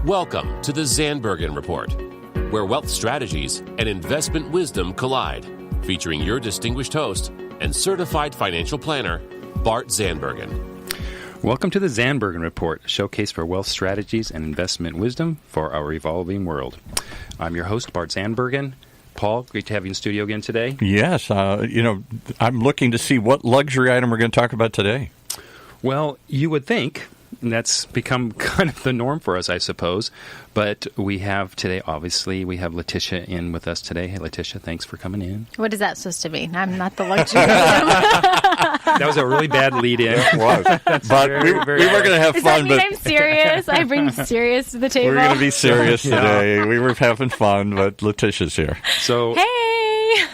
Welcome to the Zandbergen Report, where wealth strategies and investment wisdom collide, featuring your distinguished host and certified financial planner, Bart Zandbergen. Welcome to the Zandbergen Report, a showcase for wealth strategies and investment wisdom for our evolving world. I'm your host, Bart Zandbergen. Paul, great to have you in studio again today. Yes. I'm looking to see what luxury item we're going to talk about today. Well, you would think, and that's become kind of the norm for us, I suppose. But we have today, obviously, we have Letitia in with us today. Hey, Letitia, thanks for coming in. What is that supposed to mean? I'm not the luxury item. That was a really bad lead-in. It was. But we were going to have fun. Does that mean I'm serious? I bring serious to the table? We're going to be serious today. We were having fun, but Letitia's here. So, hey!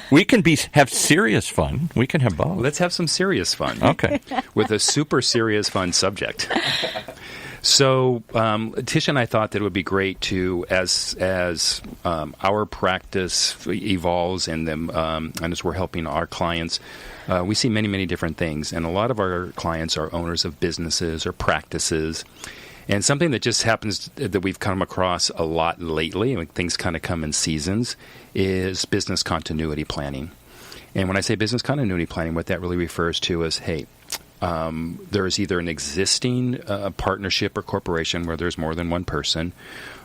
We can have serious fun. We can have both. Let's have some serious fun. Okay. With a super serious fun subject. So, Tisha and I thought that it would be great to, as our practice evolves and as we're helping our clients, we see many, many different things. And a lot of our clients are owners of businesses or practices. And something that just happens that we've come across a lot lately, and things kind of come in seasons, is business continuity planning. And when I say business continuity planning, what that really refers to is, hey, there is either an existing partnership or corporation where there's more than one person,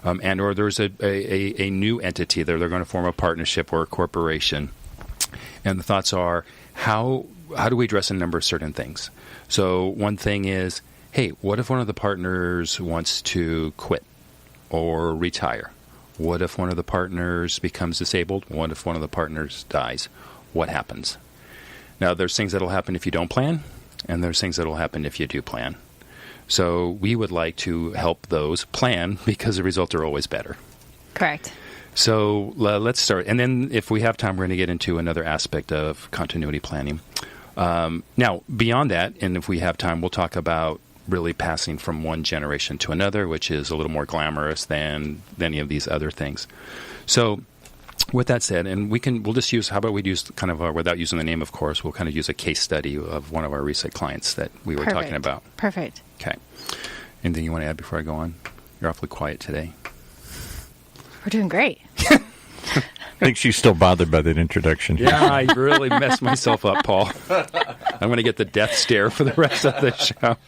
and or there's a new entity that they're going to form a partnership or a corporation. And the thoughts are, how do we address a number of certain things? So one thing is, hey, what if one of the partners wants to quit or retire? What if one of the partners becomes disabled? What if one of the partners dies? What happens? Now, there's things that will happen if you don't plan, and there's things that will happen if you do plan. So we would like to help those plan because the results are always better. Correct. So let's start. And then if we have time, we're going to get into another aspect of continuity planning. Now, beyond that, and if we have time, we'll talk about really passing from one generation to another, which is a little more glamorous than any of these other things. So with that said, and we'll just use, how about we use kind of, without using the name, of course, we'll kind of use a case study of one of our recent clients that we were talking about. Perfect. Okay. Anything you want to add before I go on? You're awfully quiet today. We're doing great. I think she's still bothered by that introduction. Yeah, I really messed myself up, Paul. I'm going to get the death stare for the rest of the show.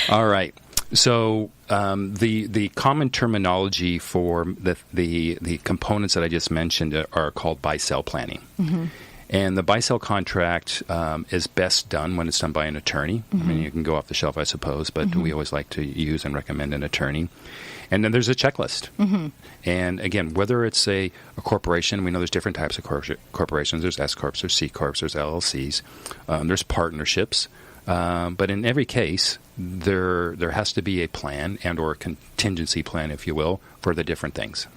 All right. So the common terminology for the components that I just mentioned are called buy-sell planning. Mm-hmm. And the buy-sell contract is best done when it's done by an attorney. Mm-hmm. I mean, you can go off the shelf, I suppose, but we always like to use and recommend an attorney. And then there's a checklist. Mm-hmm. And again, whether it's a corporation, we know there's different types of corporations. There's S-Corps, there's C-Corps, there's LLCs, there's partnerships. But in every case, there has to be a plan and or a contingency plan, if you will, for the different things.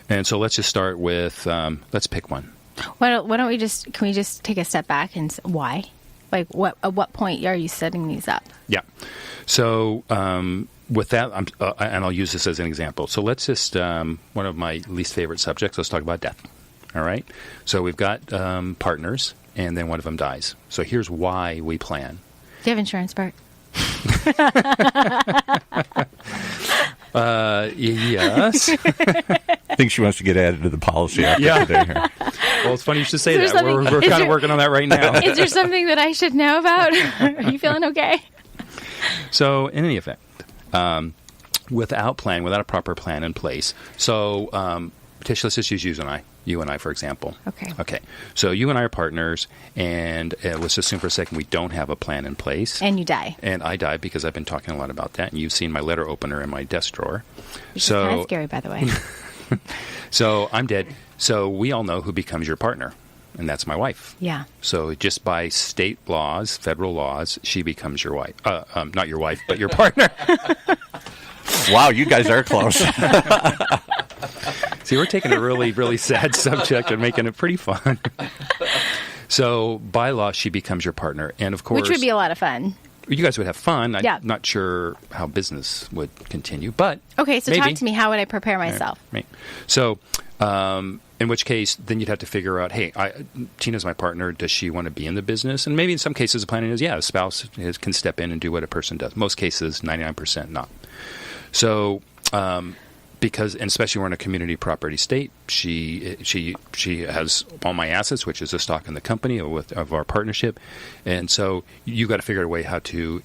And so let's just start with, let's pick one. Why don't we can we just take a step back and why? Like, at what point are you setting these up? Yeah. So, with that, and I'll use this as an example. So let's just, one of my least favorite subjects, let's talk about death. All right? So we've got partners, and then one of them dies. So here's why we plan. Do you have insurance, Bart? Yes. I think she wants to get added to the policy after today here. Well, it's funny you should say that. We're kind of working on that right now. Is there something that I should know about? Are you feeling okay? So in any event, without a proper plan in place. So, Tish, let's just use you and I, for example. Okay. So you and I are partners, and let's assume for a second we don't have a plan in place. And you die. And I die because I've been talking a lot about that, and you've seen my letter opener in my desk drawer. Which is kind of scary, by the way. So I'm dead. So we all know who becomes your partner, and that's my wife. Yeah. So just by state laws, federal laws, she becomes your wife. Not your wife, but your partner. Wow, you guys are close. See, we're taking a really, really sad subject and making it pretty fun. So by law, she becomes your partner. And of course, which would be a lot of fun. You guys would have fun. I'm yeah. not sure how business would continue, but okay, so maybe. Talk to me. How would I prepare myself? Right. So in which case, then you'd have to figure out, hey, Tina's my partner. Does she want to be in the business? And maybe in some cases, the planning is, a spouse can step in and do what a person does. Most cases, 99% not. So, because, and especially we're in a community property state, she has all my assets, which is the stock in the company of our partnership, and so you got to figure out a way how to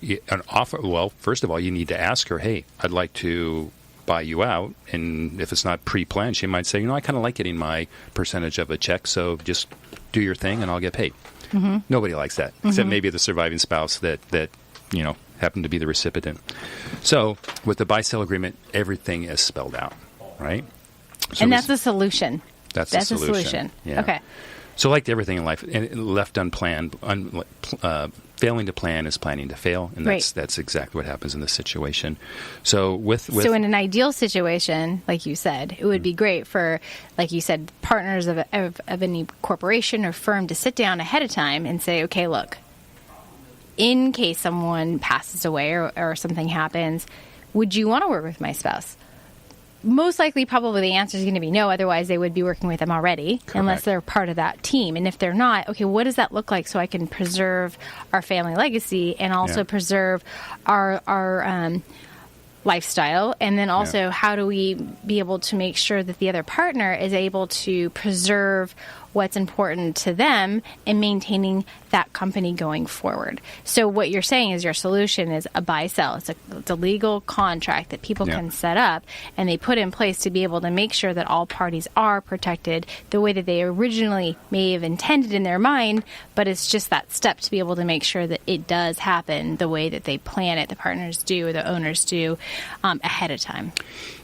offer. Well, first of all, you need to ask her, hey, I'd like to buy you out, and if it's not pre-planned, she might say, I kind of like getting my percentage of a check, so just do your thing and I'll get paid. Mm-hmm. Nobody likes that, except maybe the surviving spouse that happen to be the recipient. So with the buy-sell agreement, everything is spelled out, right? So and that's the solution. That's the solution. Yeah. Okay. So like everything in life, left unplanned, failing to plan is planning to fail, and that's exactly what happens in this situation. So so in an ideal situation, like you said, it would be great for, like you said, partners of any corporation or firm to sit down ahead of time and say, okay, look, in case someone passes away or something happens, would you want to work with my spouse? Most likely, probably the answer is going to be no. Otherwise, they would be working with them already. Correct. Unless they're part of that team. And if they're not, okay, what does that look like so I can preserve our family legacy and also preserve our lifestyle? And then also, how do we be able to make sure that the other partner is able to preserve what's important to them and maintaining that company going forward? So what you're saying is your solution is a buy-sell. It's a legal contract that people can set up and they put in place to be able to make sure that all parties are protected the way that they originally may have intended in their mind, but it's just that step to be able to make sure that it does happen the way that they plan it, the partners do, or the owners do, ahead of time.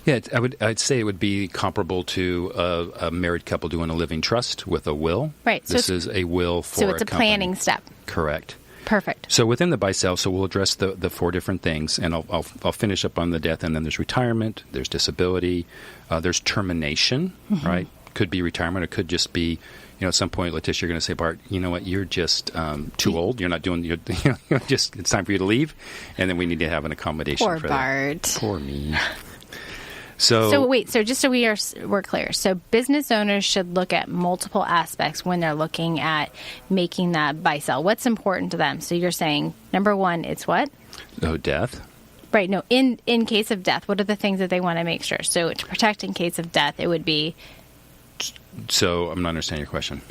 Yeah, I'd say it would be comparable to a married couple doing a living trust with a will. Right. This is a will for So it's a planning step. Correct. Perfect. So within the buy-sell, so we'll address the four different things, and I'll finish up on the death, and then there's retirement, there's disability, there's termination, right? Could be retirement, it could just be, at some point, Letitia, you're going to say, Bart, you know what, you're just too old. You're not doing, just it's time for you to leave, and then we need to have an accommodation for for Bart. that. Poor me. So wait, so just so we're clear, so business owners should look at multiple aspects when they're looking at making that buy-sell. What's important to them? So you're saying, number one, it's what? Oh, death. Right. No, in case of death, what are the things that they want to make sure? So to protect in case of death, it would be... So I'm not understanding your question.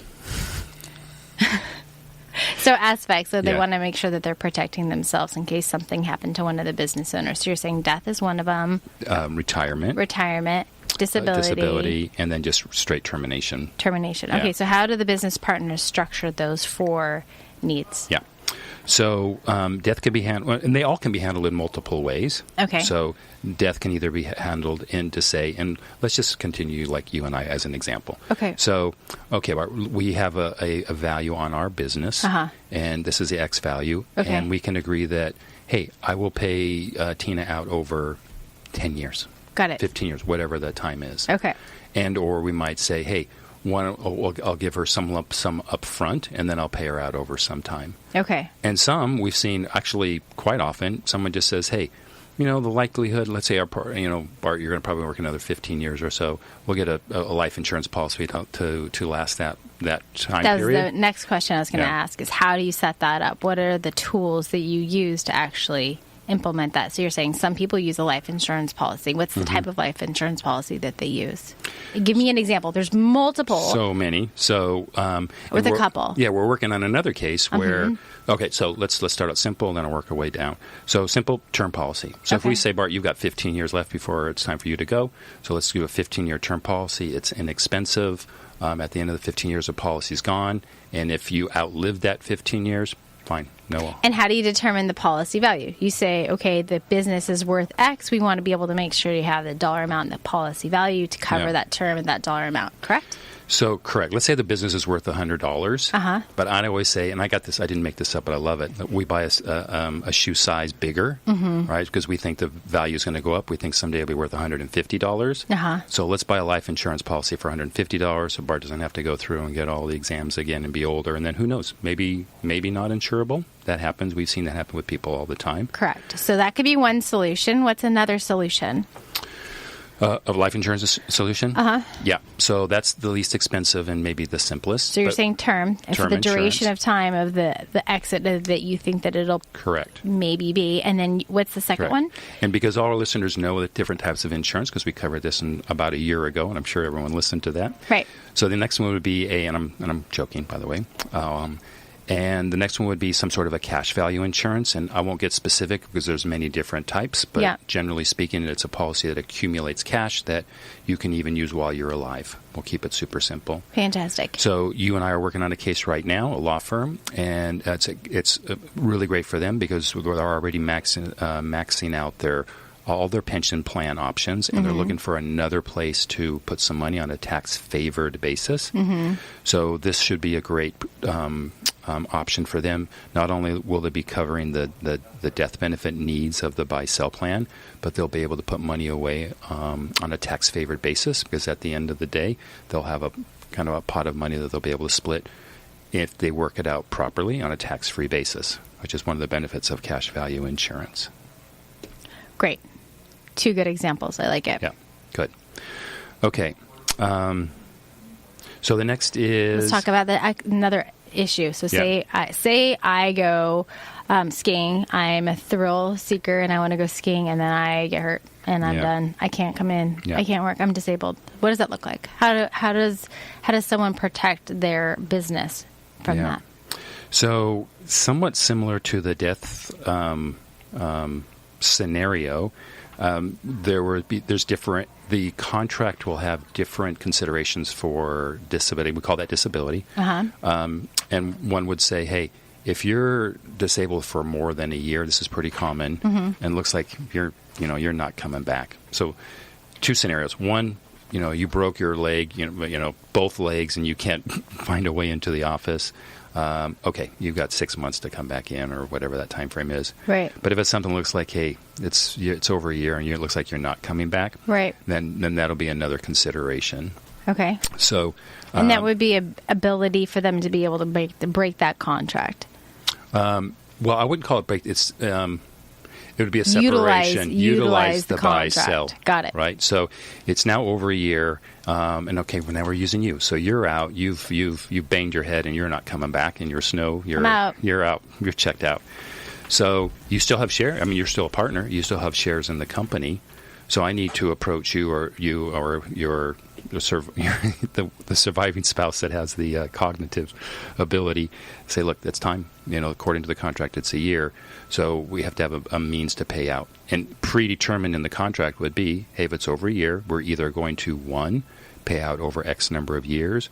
So aspects, so they want to make sure that they're protecting themselves in case something happened to one of the business owners. So you're saying death is one of them. Retirement, disability, and then just straight termination. Termination. Yeah. Okay, so how do the business partners structure those four needs? Yeah. So death can be handled, and they all can be handled in multiple ways. Okay. So death can either be handled into, say, and let's just continue like you and I as an example. Okay. So, we have a value on our business, and this is the X value, and we can agree that, hey, I will pay Tina out over 10 years. Got it. 15 years, whatever the time is. Okay. And or we might say, hey, I'll give her some lump sum up front, and then I'll pay her out over some time. Okay. And some we've seen actually quite often, someone just says, hey, the likelihood, let's say, Bart, you're going to probably work another 15 years or so. We'll get a life insurance policy to last that time period. That's the next question I was going to ask is how do you set that up? What are the tools that you use to actually implement that? So you're saying some people use a life insurance policy. What's the type of life insurance policy that they use? Give me an example. There's multiple. So many. So with a couple. Yeah, we're working on another case where so let's start out simple and then I'll work our way down. So simple term policy. So if we say, Bart, you've got 15 years left before it's time for you to go. So let's do a 15-year term policy. It's inexpensive. At the end of the 15 years, the policy's gone. And if you outlive that 15 years, fine. No. And how do you determine the policy value? You say, okay, the business is worth X. We want to be able to make sure you have the dollar amount and the policy value to cover that term and that dollar amount, correct? So, correct. Let's say the business is worth $100. But I'd always say, and I got this, I didn't make this up, but I love it. We buy a shoe size bigger, right? Because we think the value is going to go up. We think someday it'll be worth $150. So let's buy a life insurance policy for $150 so Bart doesn't have to go through and get all the exams again and be older. And then who knows? Maybe not insurable. That happens. We've seen that happen with people all the time. Correct. So that could be one solution. What's another solution? Of life insurance solution? Uh-huh. Yeah. So that's the least expensive and maybe the simplest. So you're saying term, and for the duration of time of the exit that you think that it'll correct maybe be. And then what's the second one? And because all our listeners know the different types of insurance, because we covered this about a year ago, and I'm sure everyone listened to that. Right. So the next one would be and I'm joking, by the way. And the next one would be some sort of a cash value insurance. And I won't get specific because there's many different types. But generally speaking, it's a policy that accumulates cash that you can even use while you're alive. We'll keep it super simple. Fantastic. So you and I are working on a case right now, a law firm. And it's really great for them because they're already maxing out all their pension plan options, and they're looking for another place to put some money on a tax-favored basis. So this should be a great option for them. Not only will they be covering the death benefit needs of the buy-sell plan, but they'll be able to put money away on a tax-favored basis because at the end of the day, they'll have a kind of a pot of money that they'll be able to split if they work it out properly on a tax-free basis, which is one of the benefits of cash value insurance. Great. 2 good examples. I like it. Yeah, good. Okay. So the next is... Let's talk about another issue. So say I go skiing. I'm a thrill seeker, and I want to go skiing, and then I get hurt, and I'm done. I can't come in. I can't work. I'm disabled. What does that look like? How does someone protect their business from that? So somewhat similar to the death scenario, there's different. The contract will have different considerations for disability. We call that disability. And one would say, hey, if you're disabled for more than a year, this is pretty common, and looks like you're not coming back. So 2 scenarios. One, you broke your leg, both legs, and you can't find a way into the office. Okay, you've got 6 months to come back in, or whatever that time frame is. Right. But if it's something that looks like, hey, it's over a year, and it looks like you're not coming back, right? Then that'll be another consideration. Okay. So, and that would be an ability for them to be able to break that contract. Well, I wouldn't call it break. It's it would be a separation. Utilize the buy-sell. Got it. Right. So it's now over a year, and okay, well, now we're using you. So you're out. You've banged your head, and you're not coming back. And you're snow. You're out. You're out. You're checked out. So you still have share. I mean, you're still a partner. You still have shares in the company. So I need to approach you or the surviving spouse that has the cognitive ability. Say, look, it's time. According to the contract, it's a year. So we have to have a means to pay out. And predetermined in the contract would be, hey, if it's over a year, we're either going to, 1, pay out over X number of years.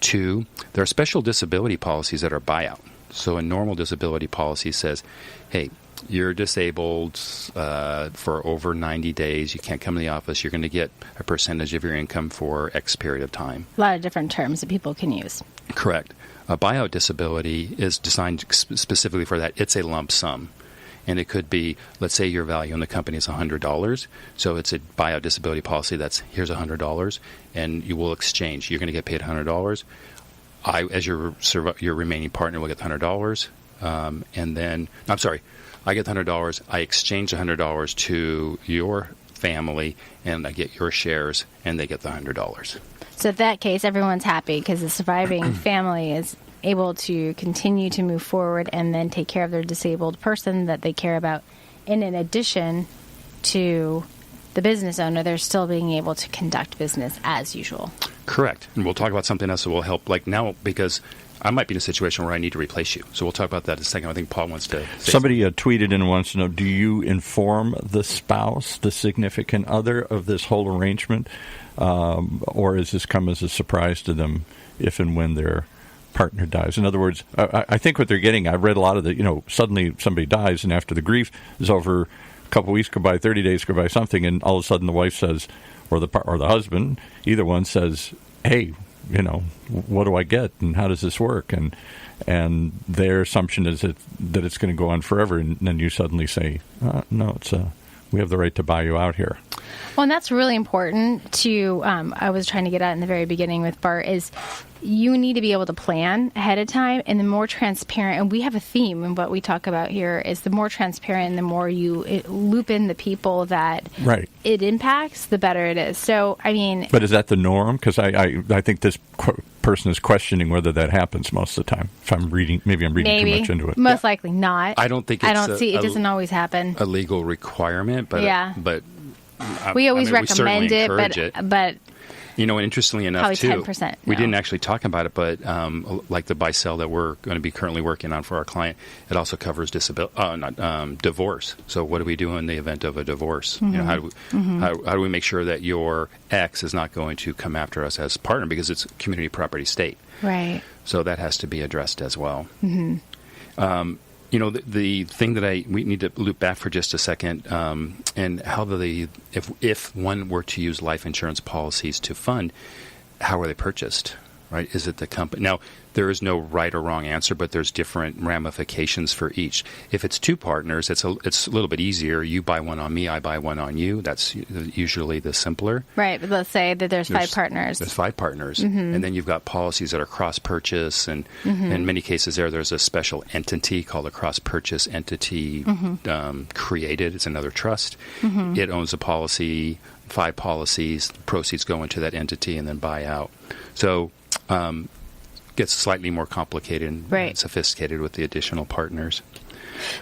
2, there are special disability policies that are buyout. So a normal disability policy says, hey, you're disabled for over 90 days. You can't come to the office. You're going to get a percentage of your income for X period of time. A lot of different terms that people can use. Correct. A buyout disability is designed specifically for that. It's a lump sum. And it could be, let's say your value in the company is $100. So it's a buyout disability policy that's, here's $100, and you will exchange. You're going to get paid $100. I, as your remaining partner, will get $100. And then, I'm sorry, I get $100. I exchange $100 to your family, and I get your shares, and they get the $100. So in that case, everyone's happy because the surviving family is able to continue to move forward and then take care of their disabled person that they care about. And in addition to the business owner, they're still being able to conduct business as usual. Correct. And we'll talk about something else that will help, like now, because I might be in a situation where I need to replace you. So we'll talk about that in a second. I think Paul wants to say somebody tweeted in and wants to know, do you inform the spouse, the significant other, of this whole arrangement? Or does this come as a surprise to them if and when their partner dies? In other words, I think what they're getting, I've read a lot of the, suddenly somebody dies, and after the grief is over, a couple weeks go by, 30 days go by, something, and all of a sudden the wife says, or the husband, either one says, hey, what do I get, and how does this work? And their assumption is that it's going to go on forever, and then you suddenly say, no, we have the right to buy you out here. Well, and that's really important to, I was trying to get at in the very beginning with Bart, is you need to be able to plan ahead of time, and the more transparent, and we have a theme, and what we talk about here is the more transparent and the more you loop in the people that it impacts, the better it is. So, I mean... But is that the norm? Because I think this person is questioning whether that happens most of the time. If I'm reading, maybe I'm reading too much into it. Most likely not. I don't think it's it doesn't always happen. A legal requirement, but we always recommend we it, but you know, interestingly enough, probably too, 10%. we didn't actually talk about it, but like the buy-sell that we're going to be currently working on for our client, it also covers divorce. So what do we do in the event of a divorce? You know, how do we make sure that your ex is not going to come after us as partner, because it's community property state. Right. So that has to be addressed as well. You know, the thing that we need to loop back for just a second, and how if one were to use life insurance policies to fund, how are they purchased? Right? Is it the company? Now, there is no right or wrong answer, but there's different ramifications for each. If it's two partners, it's a little bit easier. You buy one on me, I buy one on you. That's usually the simpler. Right, but let's say that there's 5 partners. There's 5 partners. And then you've got policies that are cross-purchase, and in many cases there's a special entity called a cross-purchase entity created. It's another trust. It owns a policy, 5 policies, proceeds go into that entity and then buy out. So gets slightly more complicated and sophisticated with the additional partners.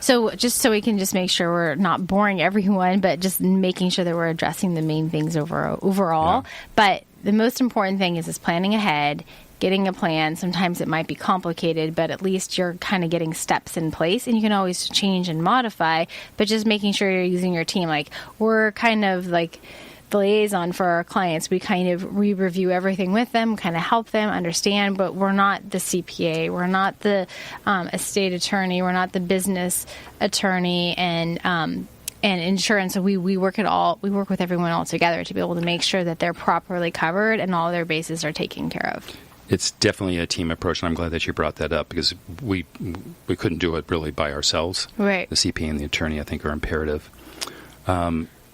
So just so we can just make sure we're not boring everyone, but just making sure that we're addressing the main things overall. Yeah. But the most important thing is planning ahead, getting a plan. Sometimes it might be complicated, but at least you're kind of getting steps in place, and you can always change and modify, but just making sure you're using your team. Like, we're kind of like the liaison for our clients. We kind of review everything with them, kind of help them understand, but we're not the CPA, we're not the estate attorney, we're not the business attorney, and insurance. So we work with everyone all together to be able to make sure that they're properly covered and all their bases are taken care of. It's definitely a team approach, and I'm glad that you brought that up, because we couldn't do it really by ourselves. Right. The CPA and the attorney, I think, are imperative.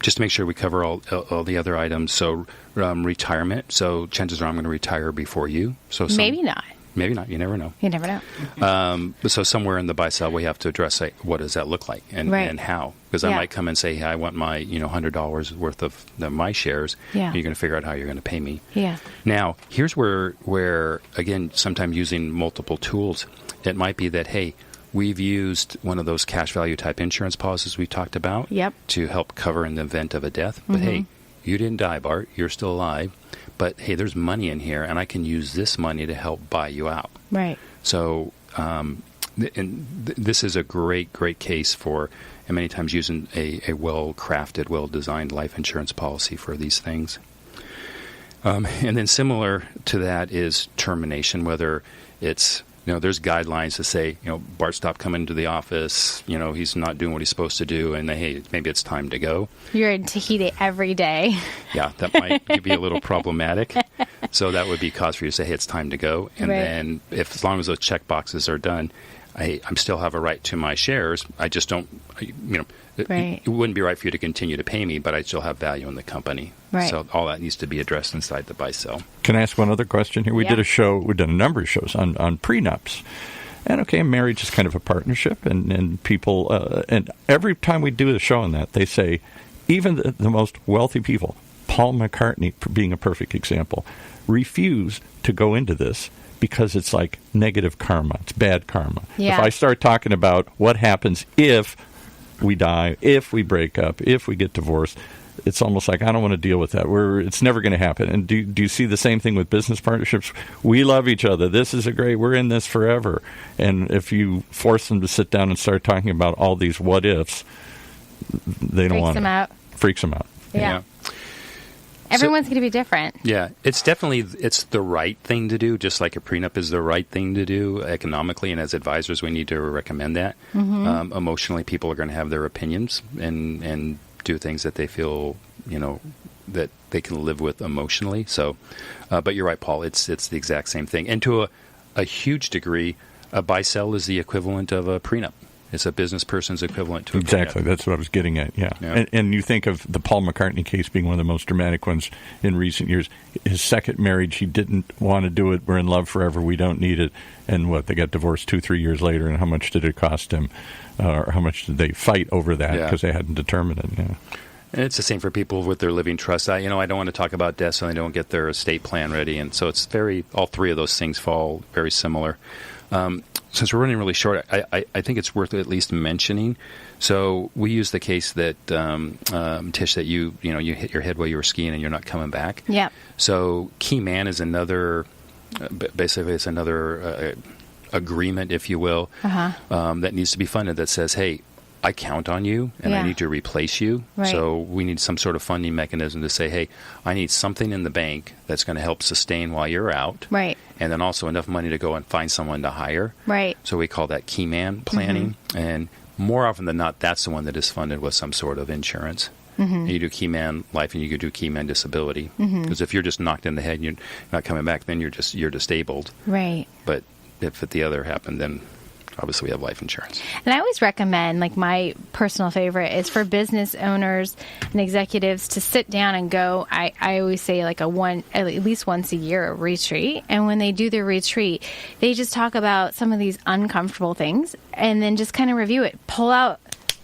Just to make sure we cover all the other items. So retirement. So chances are I'm going to retire before you. So maybe not. Maybe not. You never know. You never know. So somewhere in the buy-sell, we have to address, like, what does that look like and how? Because I might come and say, hey, I want my $100 worth of my shares. Yeah. You're going to figure out how you're going to pay me. Yeah. Now, here's where again, sometimes using multiple tools, it might be that, hey, we've used one of those cash value type insurance policies we talked about to help cover in the event of a death. But hey, you didn't die, Bart. You're still alive. But hey, there's money in here, and I can use this money to help buy you out. Right. So, this is a great case for, and many times using a well-crafted, well-designed life insurance policy for these things. And then similar to that is termination, whether it's, there's guidelines to say, Bart stopped coming to the office, he's not doing what he's supposed to do, and hey, maybe it's time to go. You're in Tahiti every day. Yeah, that might be a little problematic. So that would be cause for you to say, hey, it's time to go. And then as long as those check boxes are done, I still have a right to my shares. I just don't, it wouldn't be right for you to continue to pay me, but I still have value in the company. Right. So all that needs to be addressed inside the buy-sell. Can I ask one other question here? We've done a number of shows on prenups. And marriage is kind of a partnership, and people, and every time we do a show on that, they say, even the most wealthy people, Paul McCartney being a perfect example, refuse to go into this because it's like negative karma. It's bad karma. Yeah. If I start talking about what happens if we die, if we break up, if we get divorced, it's almost like I don't want to deal with that. It's never going to happen. And do you see the same thing with business partnerships? We love each other. This is we're in this forever. And if you force them to sit down and start talking about all these what ifs, they don't want to. Freaks them out. Yeah. Everyone's going to be different. Yeah, it's the right thing to do, just like a prenup is the right thing to do economically, and as advisors, we need to recommend that. Mm-hmm. Emotionally, people are going to have their opinions and do things that they feel, that they can live with emotionally. So, but you're right, Paul, it's the exact same thing. And to a huge degree, a buy-sell is the equivalent of a prenup. It's a business person's equivalent to a Exactly. grant. That's what I was getting at, yeah. And you think of the Paul McCartney case being one of the most dramatic ones in recent years. His second marriage, he didn't want to do it. We're in love forever. We don't need it. And they got divorced 2-3 years later, and how much did it cost him? Or how much did they fight over that because they hadn't determined it? Yeah. And it's the same for people with their living trust. I don't want to talk about death, so they don't get their estate plan ready. And so it's all three of those things fall very similar. Since we're running really short, I think it's worth at least mentioning. So we use the case that Tish, that you hit your head while you were skiing and you're not coming back. Yeah. So key man is another. Basically, it's another agreement, if you will, that needs to be funded. That says, hey, I count on you, and I need to replace you. Right. So we need some sort of funding mechanism to say, hey, I need something in the bank that's going to help sustain while you're out. Right. And then also enough money to go and find someone to hire. Right. So we call that key man planning. And more often than not, that's the one that is funded with some sort of insurance. You do key man life and you could do key man disability. Because if you're just knocked in the head and you're not coming back, then you're disabled. Right. But if the other happened, then obviously we have life insurance. And I always recommend, my personal favorite is for business owners and executives to sit down and go, I always say at least once a year, a retreat. And when they do their retreat, they just talk about some of these uncomfortable things and then just kind of review it, pull out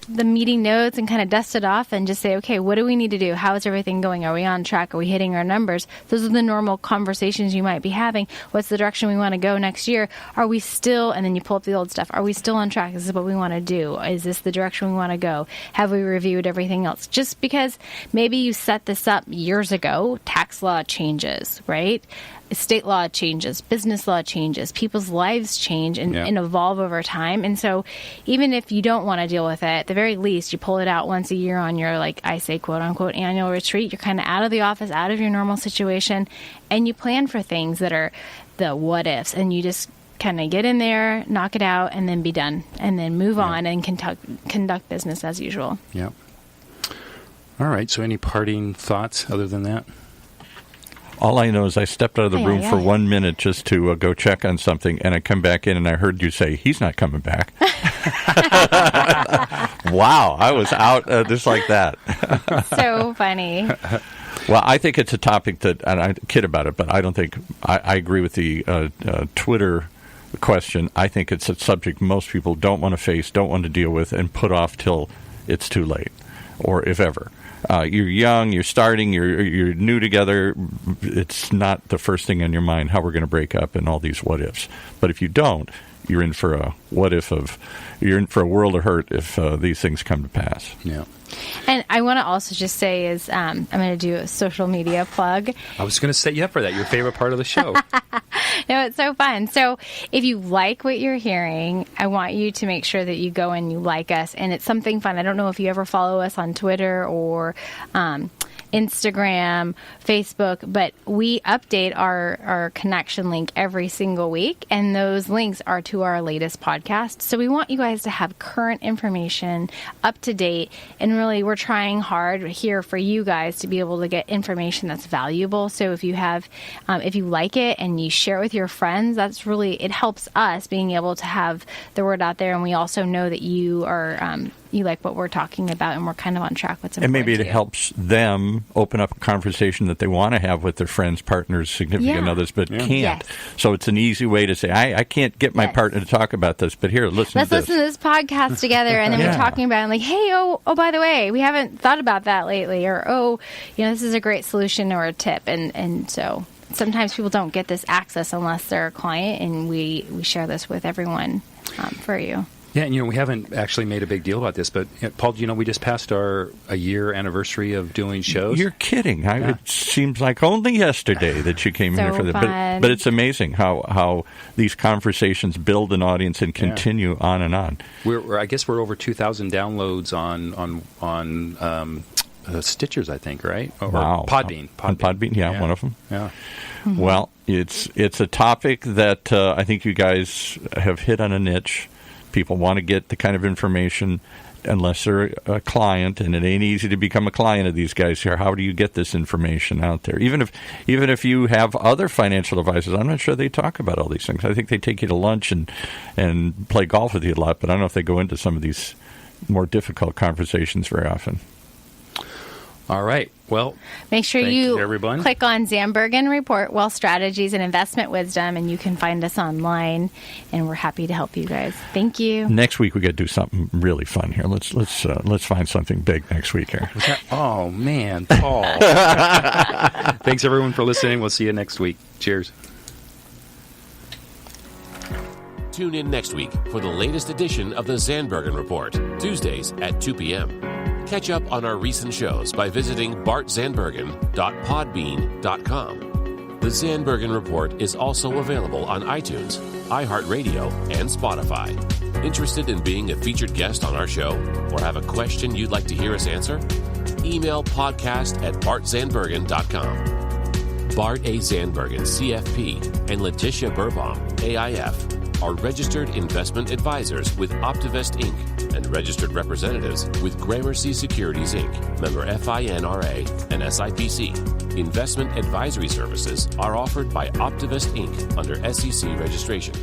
the meeting notes and kind of dust it off and just say, okay, what do we need to do? How is everything going? Are we on track? Are we hitting our numbers? Those are the normal conversations you might be having. What's the direction we want to go next year? Are we still, and then you pull up the old stuff, are we still on track? This is what we want to do. Is this the direction we want to go? Have we reviewed everything else? Just because maybe you set this up years ago, tax law changes, right? State law changes, business law changes, people's lives change and evolve over time. And so even if you don't want to deal with it, at the very least, you pull it out once a year on your, I say, quote unquote, annual retreat. You're kind of out of the office, out of your normal situation, and you plan for things that are the what ifs, and you just kind of get in there, knock it out, and then be done, and then move on and conduct business as usual. Yeah. All right. So any parting thoughts other than that? All I know is I stepped out of the room for 1 minute just to go check on something, and I come back in and I heard you say, he's not coming back. Wow, I was out just like that. So funny. Well, I think it's a topic that, and I kid about it, but I don't think, I agree with the Twitter question. I think it's a subject most people don't want to face, don't want to deal with, and put off till it's too late, or if ever. You're young, you're starting, you're new together. It's not the first thing on your mind how we're going to break up and all these what ifs. But if you don't, you're in for a you're in for a world of hurt if these things come to pass. Yeah. And I want to also just say is I'm going to do a social media plug. I was going to set you up for that. Your favorite part of the show. No, it's so fun. So if you like what you're hearing, I want you to make sure that you go and you like us. And it's something fun. I don't know if you ever follow us on Twitter or Instagram, Facebook, but we update our connection link every single week, and those links are to our latest podcast. So we want you guys to have current information, up to date, and really we're trying hard here for you guys to be able to get information that's valuable. So if you have, if you like it and you share it with your friends, that's really, it helps us being able to have the word out there, and we also know that you are you like what we're talking about, and we're kind of on track with some. And maybe it helps them open up a conversation that they want to have with their friends, partners, significant others, but can't. Yes. So it's an easy way to say, I can't get my partner to talk about this, but here, let's listen to this podcast together, and then we're talking about it, like, hey, oh, by the way, we haven't thought about that lately, or, this is a great solution or a tip, and so sometimes people don't get this access unless they're a client, and we share this with everyone for you. Yeah, and we haven't actually made a big deal about this, but Paul, we just passed a year anniversary of doing shows. You're kidding. It seems like only yesterday that you came here for that. But it's amazing how these conversations build an audience and continue on and on. I guess we're over 2,000 downloads on Stitchers, I think, right? Wow. Podbean. On Podbean, one of them. Yeah. Mm-hmm. Well, it's a topic that I think you guys have hit on a niche. People want to get the kind of information unless they're a client, and it ain't easy to become a client of these guys here. How do you get this information out there? Even if you have other financial advisors, I'm not sure they talk about all these things. I think they take you to lunch and play golf with you a lot, but I don't know if they go into some of these more difficult conversations very often. All right. Well, make sure you everyone. Click on Zandbergen Report, Wealth Strategies and Investment Wisdom, and you can find us online, and we're happy to help you guys. Thank you. Next week we got to do something really fun here. Let's find something big next week here. Oh man, Paul. Thanks everyone for listening. We'll see you next week. Cheers. Tune in next week for the latest edition of the Zandbergen Report, Tuesdays at 2 p.m. Catch up on our recent shows by visiting bartzandbergen.podbean.com. The Zandbergen Report is also available on iTunes, iHeartRadio, and Spotify. Interested in being a featured guest on our show or have a question you'd like to hear us answer? Email podcast@bartzandbergen.com. Bart A. Zandbergen, CFP, and Letitia Birbaum, AIF, are registered investment advisors with Optivest Inc. and registered representatives with Gramercy Securities Inc., member FINRA and SIPC. Investment advisory services are offered by Optivest Inc. under SEC registration.